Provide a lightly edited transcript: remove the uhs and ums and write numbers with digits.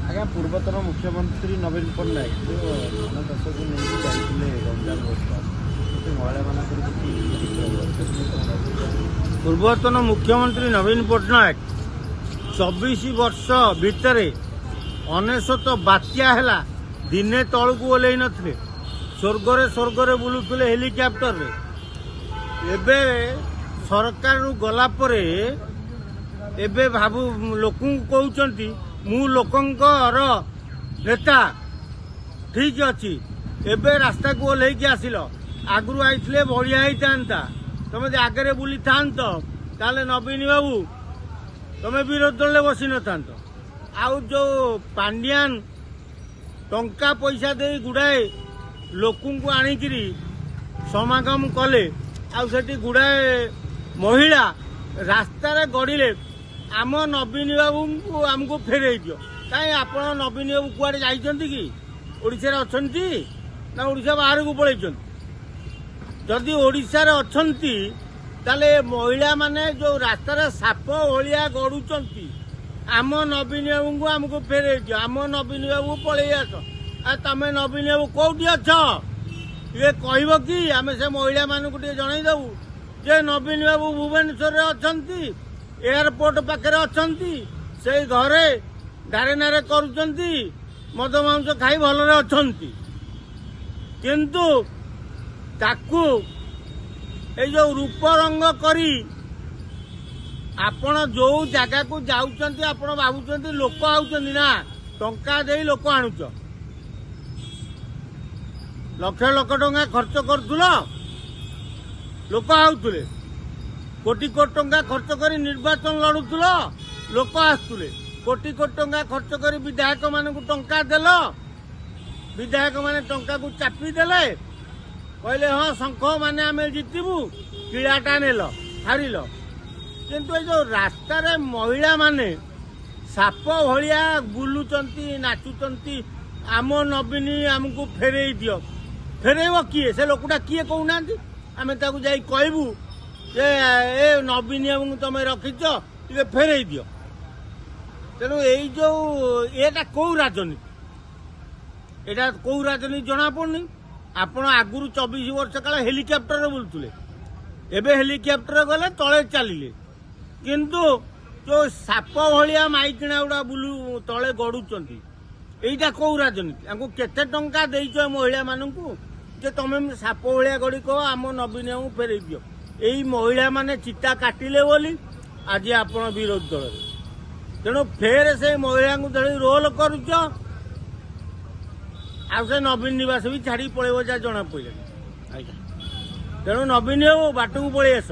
ଆଜ୍ଞା ପୂର୍ବତନ ମୁଖ୍ୟମନ୍ତ୍ରୀ ନବୀନ ପଟ୍ଟନାୟକ ଯେଉଁ ଧାନ ଚାଷକୁ ନେଇକି ଯାଇଥିଲେ ଗଞ୍ଜାମ ମହିଳାମାନଙ୍କର ପୂର୍ବତନ ମୁଖ୍ୟମନ୍ତ୍ରୀ ନବୀନ ପଟ୍ଟନାୟକ 24 ବର୍ଷ ଭିତରେ 99 ବାତ୍ୟା ହେଲା ଦିନେ ତଳକୁ ଓହ୍ଲେଇ ନଥିଲେ। ସ୍ୱର୍ଗରେ ବୁଲୁଥିଲେ ହେଲିକପ୍ଟରରେ। ଏବେ ସରକାରରୁ ଗଲା ପରେ ଏବେ ଲୋକଙ୍କୁ କହୁଛନ୍ତି ମୁଁ ଲୋକଙ୍କର ନେତା। ଠିକ ଅଛି, ଏବେ ରାସ୍ତାକୁ ଓହ୍ଲେଇକି ଆସିଲ। ଆଗରୁ ଆଇଥିଲେ ବଢିଆ ହେଇଥାନ୍ତା, ତମେ ଯଦି ଆଗରେ ବୁଲିଥାନ୍ତ ତାହେଲେ ନବୀନ ବାବୁ ତମେ ବିରୋଧୀ ଦଳରେ ବସି ନଥାନ୍ତ। ଆଉ ଯୋଉ ପାଣ୍ଡିଆନ ଟଙ୍କା ପଇସା ଦେଇ ଗୁଡାଏ ଲୋକଙ୍କୁ ଆଣିକିରି ସମାଗମ କଲେ, ଆଉ ସେଠି ଗୁଡାଏ ମହିଳା ରାସ୍ତାରେ ଗଡ଼ିଲେ, ଆମ ନବୀନ ବାବୁଙ୍କୁ ଆମକୁ ଫେରେଇ ଦିଅ। କାହିଁ ଆପଣ ନବୀନ ବାବୁ କୁଆଡେ ଯାଇଛନ୍ତି କି? ଓଡ଼ିଶାରେ ଅଛନ୍ତି ନା ଓଡ଼ିଶା ବାହାରକୁ ପଳେଇଛନ୍ତି? ଯଦି ଓଡ଼ିଶାରେ ଅଛନ୍ତି ତାହେଲେ ମହିଳାମାନେ ଯୋଉ ରାସ୍ତାରେ ସାପ ଭଳିଆ ଗଡୁଛନ୍ତି, ଆମ ନବୀନ ବାବୁଙ୍କୁ ଆମକୁ ଫେରେଇ ଦିଅ। ଆମ ନବୀନ ବାବୁ ପଳେଇ ଆସ। ଆଉ ତମେ ନବୀନ ବାବୁ କୋଉଠି ଅଛ ଟିକେ କହିବ କି? ଆମେ ସେ ମହିଳାମାନଙ୍କୁ ଟିକେ ଜଣେଇଦବୁ ଯେ ନବୀନ ବାବୁ ଭୁବନେଶ୍ୱରରେ ଅଛନ୍ତି, ଏୟାରପୋର୍ଟ ପାଖରେ ଅଛନ୍ତି, ସେଇ ଘରେ ଡାରେନାରେ କରୁଛନ୍ତି, ମଦ ମାଂସ ଖାଇ ଭଲରେ ଅଛନ୍ତି। କିନ୍ତୁ ତାକୁ ଏଇ ଯୋଉ ରୂପ ରଙ୍ଗ କରି ଆପଣ ଯୋଉ ଜାଗାକୁ ଯାଉଛନ୍ତି ଆପଣ ଭାବୁଛନ୍ତି ଲୋକ ଆଉଛନ୍ତି, ନା ଟଙ୍କା ଦେଇ ଲୋକ ଆଣୁଛ। ଲକ୍ଷ ଲକ୍ଷ ଟଙ୍କା ଖର୍ଚ୍ଚ କରୁଥିଲ, ଲୋକ ଆଉଥିଲେ। କୋଟି କୋଟି ଟଙ୍କା ଖର୍ଚ୍ଚ କରି ନିର୍ବାଚନ ଲଢୁଥିଲ, ଲୋକ ଆସୁଥିଲେ। କୋଟି କୋଟି ଟଙ୍କା ଖର୍ଚ୍ଚ କରି ବିଧାୟକ ମାନଙ୍କୁ ଟଙ୍କା ଦେଲ, ବିଧାୟକ ମାନେ ଟଙ୍କାକୁ ଚାପି ଦେଲେ, କହିଲେ ହଁ ଶଙ୍ଖ ମାନେ ଆମେ ଜିତିବୁ, କିଳାଟା ନେଲ, ହାରିଲ। କିନ୍ତୁ ଏ ଯୋଉ ରାସ୍ତାରେ ମହିଳା ମାନେ ସାପ ଭଳିଆ ବୁଲୁଛନ୍ତି, ନାଚୁଛନ୍ତି, ଆମ ନବୀନ ଆମକୁ ଫେରେଇ ଦିଅ। ଫେରେଇବ କିଏ? ସେ ଲୋକଟା କିଏ କହୁନାହାନ୍ତି? ଆମେ ତାକୁ ଯାଇ କହିବୁ ଯେ ଏ ନବୀନ ବାବୁଙ୍କୁ ତମେ ରଖିଛ, ଟିକେ ଫେରେଇ ଦିଅ। ତେଣୁ ଏଇ ଯୋଉ ଏଟା କୋଉ ରାଜନୀତି? ଏଟା କୋଉ ରାଜନୀତି ଜଣା ପଡୁନି। ଆପଣ ଆଗରୁ 24 ବର୍ଷ କାଳ ହେଲିକପ୍ଟରରେ ବୁଲୁଥିଲେ, ଏବେ ହେଲିକପ୍ଟର ଗଲେ ତଳେ ଚାଲିଲେ। କିନ୍ତୁ ଯୋଉ ସାପ ଭଳିଆ ମାଇକିଣା ଗୁଡା ତଳେ ଗଡୁଛନ୍ତି, ଏଇଟା କୋଉ ରାଜନୀତି? ଆମକୁ କେତେ ଟଙ୍କା ଦେଇଛ ମହିଳା ମାନଙ୍କୁ ଯେ ତମେ ସାପ ଭଳିଆ ଗଡି କହ ଆମ ନବୀନ ବାବୁଙ୍କୁ ଫେରେଇ ଦିଅ? ଏଇ ମହିଳା ମାନେ ଚିତା କାଟିଲେ ବୋଲି ଆଜି ଆପଣ ବିରୋଧୀ ଦଳରେ। ତେଣୁ ଫେର ସେଇ ମହିଳାଙ୍କୁ ଧରି ରୋଲ କରୁଛ, ଆଉ ସେ ନବୀନ ନିବାସ ବି ଛାଡିକି ପଳେଇବ, ଯାହା ଜଣା ପଡିଲାଣି। ଆଜ୍ଞା, ତେଣୁ ନବୀନ ବାବୁ ବାଟକୁ ପଳେଇ ଆସ।